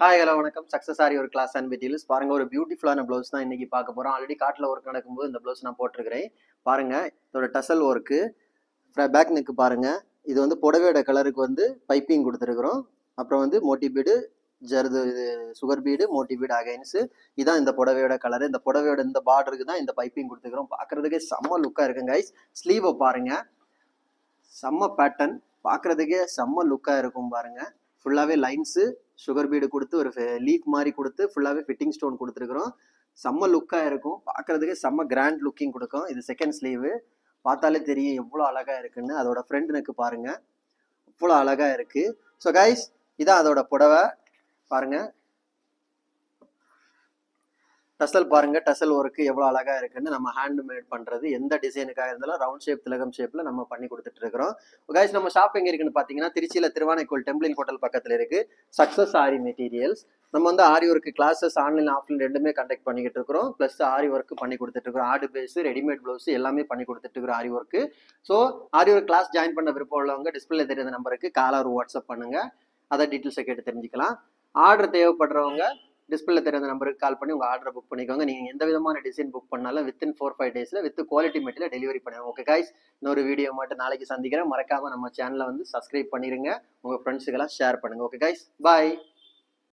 Hi hello வணக்கம். Success ஆரி ஒரு class and materials பாருங்க. ஒரு பியூட்டிஃபுல்லான ப்ளவுஸ் தான் இன்னைக்கு பார்க்க போறோம். ஆல்ரெடி காட்டில் ஒர்க் நடக்கும்போது இந்த ப்ளவுஸ் நான் போட்டிருக்கிறேன். பாருங்க, இதோட டசல் ஒர்க்கு, பேக் நெக் பாருங்க. இது வந்து புடவையோட கலருக்கு வந்து பைப்பிங் கொடுத்துருக்குறோம். அப்புறம் வந்து மோட்டி பீடு, ஜர்து இது sugar bead, Moti bead against. இதான் இந்த புடவையோட கலரு. இந்த புடவையோட இந்த பார்டருக்கு தான் இந்த பைப்பிங் கொடுத்துருக்குறோம். பார்க்கறதுக்கே செம்ம லுக்காக இருக்குங்க கைஸ். ஸ்லீவை பாருங்க, செம்ம பேட்டர்ன், பார்க்கறதுக்கே செம்ம லுக்காக இருக்கும் பாருங்க. ஃபுல்லாகவே லைன்ஸு சுகர் பீடு கொடுத்து ஒரு லீஃப் மாதிரி கொடுத்து ஃபுல்லாகவே ஃபிட்டிங் ஸ்டோன் கொடுத்துருக்குறோம். செம்ம லுக்காக இருக்கும், பார்க்கறதுக்கே செம்ம கிராண்ட் லுக்கிங் கொடுக்கும். இது செகண்ட் ஸ்லீவு, பார்த்தாலே தெரியும் எவ்வளோ அழகாக இருக்குன்னு. அதோட ஃப்ரண்ட் நெக்கு பாருங்க, அவ்வளோ அழகாக இருக்கு. ஸோ கைஸ், இதான் அதோட புடவை பாருங்க. டசல் பாருங்க, டசல் ஒர்க்கு எவ்வளோ அழகா இருக்குன்னு. நம்ம ஹேண்ட் மேட் பண்றது, எந்த டிசைனுக்காக இருந்தாலும் ரவுண்ட் ஷேப் திலகம் ஷேப்ல நம்ம பண்ணி கொடுத்துட்டு இருக்கிறோம். கைஸ், நம்ம ஷாப் எங்க இருக்குன்னு பாத்தீங்கன்னா திருச்சியில திருவானைக்கோள் டெம்பிளின் ஹோட்டல் பக்கத்துல இருக்கு. சக்சஸ் ஆரி மெட்டீரியல்ஸ். நம்ம வந்து ஆரி ஒர்க் கிளாஸஸ் ஆன்லைன் ஆஃப்லைன் ரெண்டுமே கண்டக்ட் பண்ணிக்கிட்டு இருக்கிறோம். பிளஸ் ஆரி ஒர்க் பண்ணி கொடுத்துட்டு இருக்கிறோம். ஆர்டு பேஸ், ரெடிமேட் பிளவுஸ் எல்லாமே பண்ணி கொடுத்துட்டு இருக்கிறோம் ஆரி ஒர்க். ஸோ ஆரி ஒர்க் கிளாஸ் ஜாயின் பண்ண விருப்பம் உள்ளவங்க டிஸ்பிளே தெரியாத நம்பருக்கு கால் ஒரு வாட்ஸ்அப் பண்ணுங்க, அதை டீட்டெயில்ஸை கேட்டு தெரிஞ்சுக்கலாம். ஆர்டர் தேவைப்படுறவங்க டிஸ்பிளே தெரியாத நம்பருக்கு கால் பண்ணி உங்கள் ஆர்டரை புக் பண்ணிக்கோங்க. நீங்கள் எந்த விதமான டிசைன் புக் பண்ணாலும் வித்தின் 4-5 டேஸில் வித் குவாலிட்டி மெட்டீரியல் டெலிவரி பண்ணுவோம். ஓகே கைஸ், இன்னொரு வீடியோ மட்டும் நாளைக்கு சந்திக்கிறேன். மறக்காமல் நம்ம சேனலை வந்து சப்ஸ்கிரைப் பண்ணிடுங்க, உங்கள் ஃப்ரெண்ட்ஸுக்கெல்லாம் ஷேர் பண்ணுங்கள். ஓகே கைஸ், பாய்.